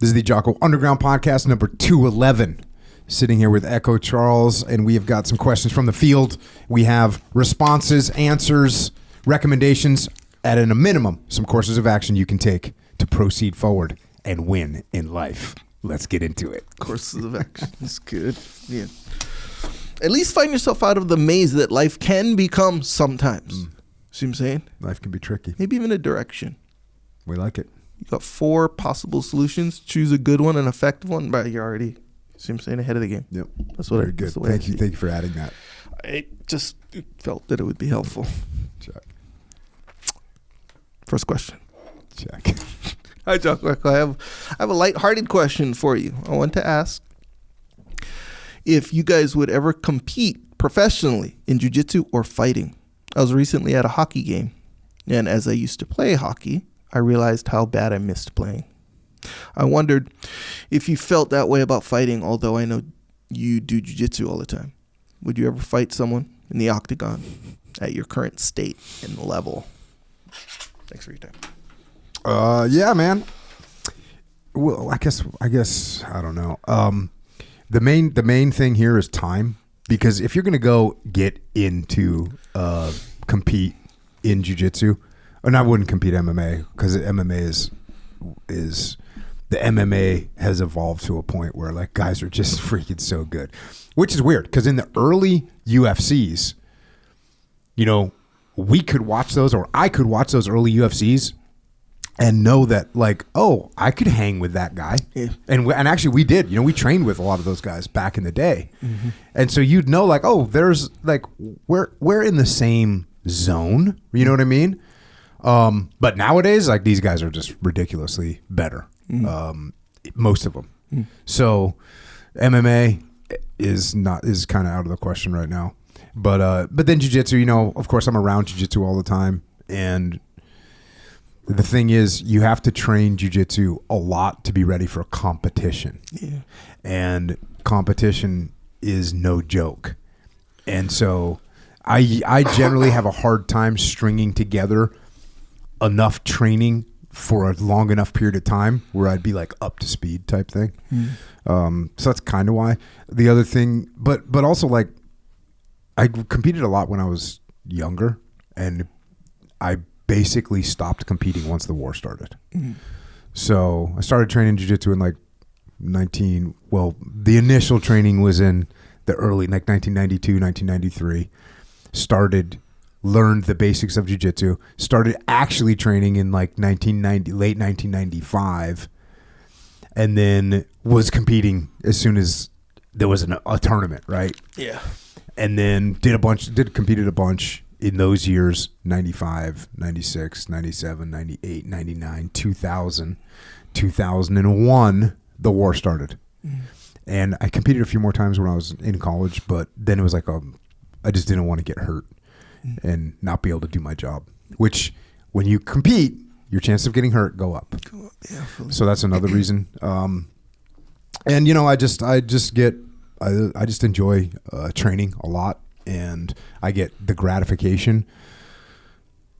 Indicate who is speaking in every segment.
Speaker 1: This is the Jocko Underground Podcast number 211. Sitting here with Echo Charles, and we have got some questions from the field. We have responses, answers, recommendations, at a minimum, some courses of action you can take to proceed forward and win in life. Let's get into it.
Speaker 2: Courses of action is good. Yeah. At least find yourself out of the maze that life can become sometimes. See what I'm saying?
Speaker 1: Life can be tricky.
Speaker 2: Maybe even a direction.
Speaker 1: We like it.
Speaker 2: You got 4 possible solutions. Choose a good one, an effective one, but you're already, see what I'm saying, ahead of the game.
Speaker 1: Yep.
Speaker 2: That's what
Speaker 1: Very good. Thank you for adding that.
Speaker 2: I just felt that it would be helpful.
Speaker 1: Check.
Speaker 2: First question.
Speaker 1: Check.
Speaker 2: Hi, Jocko. I have a lighthearted question for you. I want to ask if you guys would ever compete professionally in jiu-jitsu or fighting. I was recently at a hockey game, and as I used to play hockey, I realized how bad I missed playing. I wondered if you felt that way about fighting, although I know you do jiu-jitsu all the time. Would you ever fight someone in the octagon at your current state and level? Thanks for your time.
Speaker 1: Yeah, man. Well, I guess I don't know. The main thing here is time, because if you're gonna go get into compete in jiu-jitsu, and I wouldn't compete MMA, because MMA is the MMA has evolved to a point where like guys are just freaking so good, which is weird, because in the early UFCs, you know, we could watch those, or I could watch those early UFCs and know that like, oh, I could hang with that guy. Yeah. And actually we did, you know, we trained with a lot of those guys back in the day. Mm-hmm. And so you'd know like, oh, there's like, we're in the same zone, you know what I mean? But nowadays, like these guys are just ridiculously better. Most of them. So MMA is kind of out of the question right now. But then jiu-jitsu, you know, of course I'm around jiu-jitsu all the time, and the thing is, you have to train jiu-jitsu a lot to be ready for competition. Yeah. And competition is no joke. And so I generally have a hard time stringing together enough training for a long enough period of time where I'd be like up to speed type thing. So that's kind of why. The other thing, but also like I competed a lot when I was younger, and I basically stopped competing once the war started. So I started training jiu-jitsu in like the initial training was in the early, like 1992, 1993. Learned the basics of jiu-jitsu, started actually training in like late 1995, and then was competing as soon as there was a tournament, right? Yeah. And then competed a bunch in those years, 95, 96, 97, 98, 99, 2000, 2001, the war started. And I competed a few more times when I was in college, but then it was like I just didn't want to get hurt and not be able to do my job, which when you compete, your chances of getting hurt go up. Yeah, so that's another reason. And you know, I just enjoy training a lot, and I get the gratification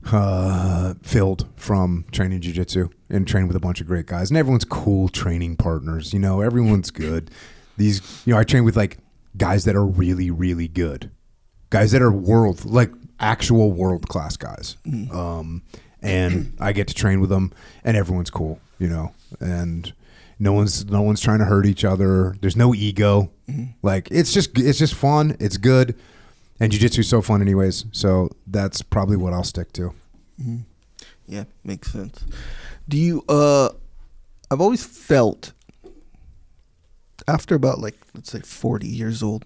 Speaker 1: filled from training jiu-jitsu and training with a bunch of great guys, and everyone's cool training partners. You know, everyone's good. I train with like guys that are really, really good, guys that are actual world-class guys. And I get to train with them, and everyone's cool, you know, and no one's trying to hurt each other. There's no ego. Like it's just fun. It's good. And jiu-jitsu is so fun anyways. So that's probably what I'll stick to.
Speaker 2: Yeah, makes sense. Do you, I've always felt after about like, let's say 40 years old,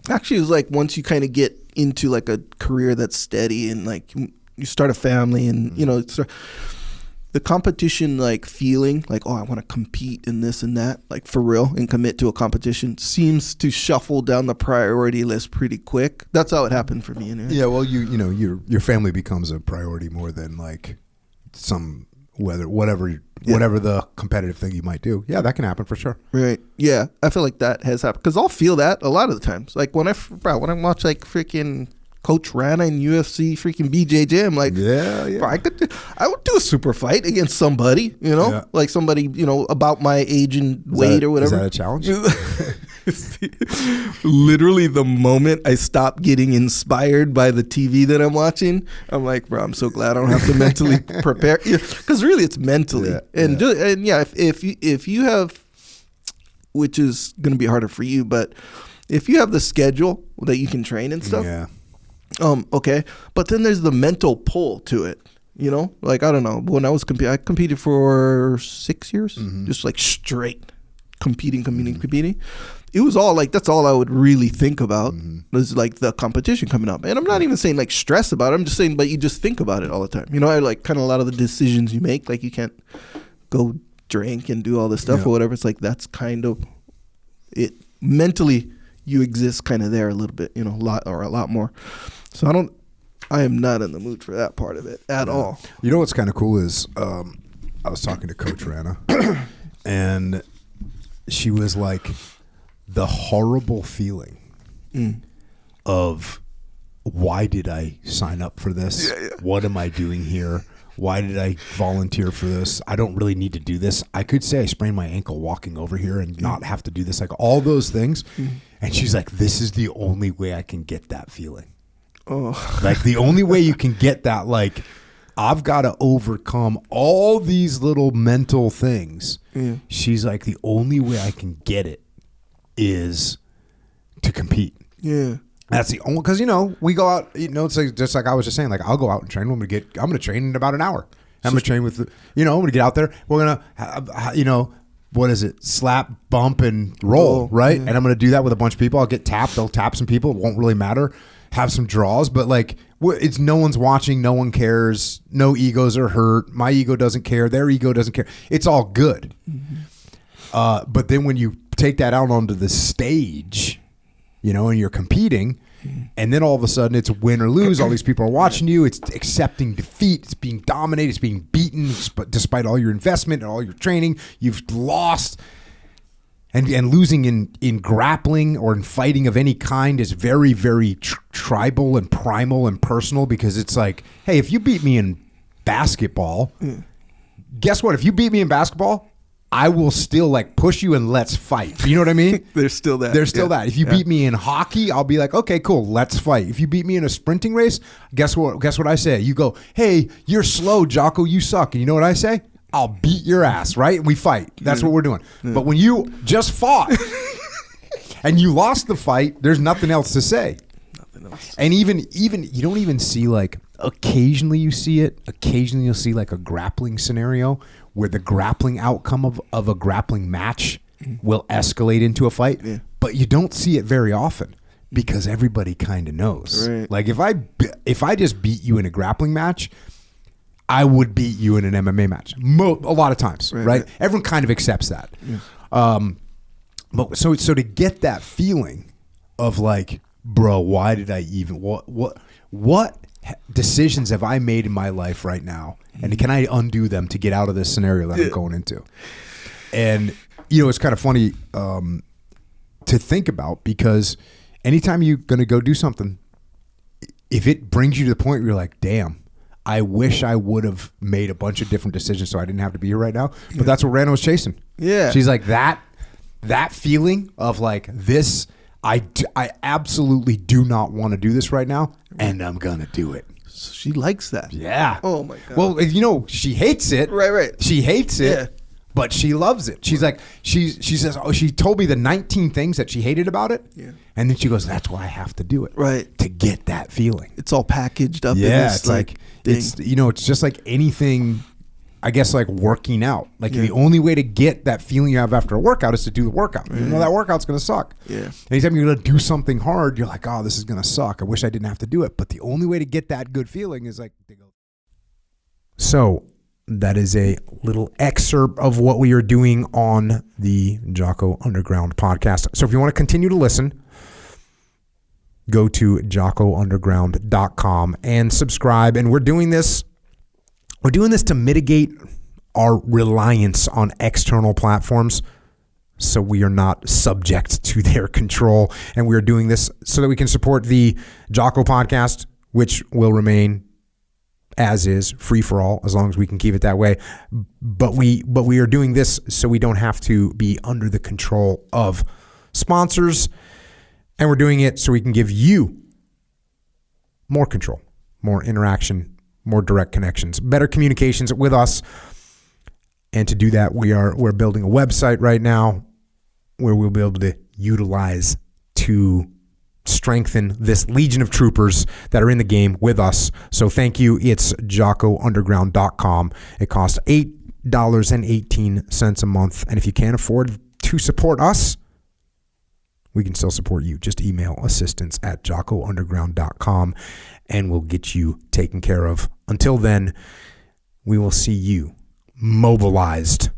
Speaker 2: actually it's like once you kind of get into like a career that's steady and like you start a family and, you know, the competition, like feeling like, oh, I want to compete in this and that, like for real, and commit to a competition seems to shuffle down the priority list pretty quick. That's how it happened for me. Anyway.
Speaker 1: Yeah, well, you know, your family becomes a priority more than like whatever the competitive thing you might do. Yeah, that can happen for sure.
Speaker 2: Right. Yeah, I feel like that has happened because I'll feel that a lot of the times. Like when I watch like freaking Coach Rana in UFC freaking BJJ. I'm like,
Speaker 1: Yeah.
Speaker 2: bro, I would do a super fight against somebody, like somebody, about my age and weight or whatever.
Speaker 1: Is that a challenge?
Speaker 2: Literally the moment I stop getting inspired by the TV that I'm watching, I'm like, bro, I'm so glad I don't have to mentally prepare, because really it's mentally. If you have, which is going to be harder for you, but if you have the schedule that you can train and stuff, okay, but then there's the mental pull to it. Like, I don't know, when I was I competed for 6 years, just like straight competing. It was all like, that's all I would really think about was like the competition coming up. And I'm not even saying like stress about it. I'm just saying, but you just think about it all the time. I like kind of a lot of the decisions you make, like you can't go drink and do all this stuff or whatever. It's like, that's kind of it. Mentally, you exist kind of there a little bit, a lot more. So I am not in the mood for that part of it at all.
Speaker 1: What's kind of cool is I was talking to Coach Rana and she was like, the horrible feeling of why did I sign up for this? What am I doing here? Why did I volunteer for this? I don't really need to do this. I could say I sprained my ankle walking over here and not have to do this, like all those things. And she's like, this is the only way I can get that feeling. Oh, like the only way you can get that, like, I've got to overcome all these little mental things. She's like, the only way I can get it is to compete. That's the only, because we go out, it's like, just like I was just saying, like I'll go out and train. I'm going to train in about an hour. I'm going to train with, I'm going to get out there. We're going to, what is it? Slap, bump, and roll, right? And I'm going to do that with a bunch of people. I'll get tapped. They'll tap some people. It won't really matter. Have some draws, but like it's no one's watching. No one cares. No egos are hurt. My ego doesn't care. Their ego doesn't care. It's all good. But then when you take that out onto the stage, and you're competing, and then all of a sudden it's win or lose. All these people are watching you. It's accepting defeat. It's being dominated. It's being beaten. But despite all your investment and all your training, you've lost. And losing in grappling or in fighting of any kind is very, very tribal and primal and personal, because it's like, hey, if you beat me in basketball, guess what? If you beat me in basketball, I will still like push you and let's fight. You know what I mean?
Speaker 2: There's still that.
Speaker 1: That. If you beat me in hockey, I'll be like, okay, cool, let's fight. If you beat me in a sprinting race, guess what I say? You go, hey, you're slow, Jocko, you suck. And you know what I say? I'll beat your ass, right? And we fight. That's what we're doing. But when you just fought and you lost the fight, there's nothing else to say. Nothing else. And even you don't even see, like, occasionally you see it. Occasionally you'll see like a grappling scenario where the grappling outcome of a grappling match will escalate into a fight. But you don't see it very often because everybody kind of knows. Right. Like if I just beat you in a grappling match, I would beat you in an MMA match a lot of times, right? Everyone kind of accepts that. But so to get that feeling of like, bro, why did I even what decisions have I made in my life right now, and can I undo them to get out of this scenario that I'm going into? And it's kind of funny to think about, because anytime you're going to go do something, if it brings you to the point where you're like, damn, I wish I would have made a bunch of different decisions so I didn't have to be here right now. But that's what Rana was chasing. Yeah. She's like, that feeling of like, this, I absolutely do not want to do this right now, and I'm going to do it.
Speaker 2: So she likes that.
Speaker 1: Yeah.
Speaker 2: Oh, my God.
Speaker 1: Well, she hates it.
Speaker 2: Right.
Speaker 1: She hates it, but she loves it. She's like, she says, she told me the 19 things that she hated about it. Yeah. And then she goes, that's why I have to do it. Right. To get that feeling.
Speaker 2: It's all packaged up.
Speaker 1: Yeah. In this, it's like, it's just like anything, I guess, like working out. Like the only way to get that feeling you have after a workout is to do the workout. You know that workout's going to suck. Yeah. Anytime you're going to do something hard, you're like, oh, this is going to suck. I wish I didn't have to do it. But the only way to get that good feeling is like, so that is a little excerpt of what we are doing on the Jocko Underground podcast. So if you want to continue to listen, go to jockounderground.com and subscribe. And we're doing this to mitigate our reliance on external platforms. so we are not subject to their control. And we are doing this so that we can support the Jocko podcast, which will remain as is, free for all, as long as we can keep it that way. But we are doing this so we don't have to be under the control of sponsors. And we're doing it so we can give you more control, more interaction, more direct connections, better communications with us. And to do that, we're building a website right now where we'll be able to utilize to strengthen this legion of troopers that are in the game with us. So thank you. It's JockoUnderground.com. It costs $8.18 a month. And if you can't afford to support us, we can still support you. Just email assistance@JockoUnderground.com and we'll get you taken care of. Until then, we will see you mobilized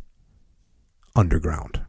Speaker 1: underground.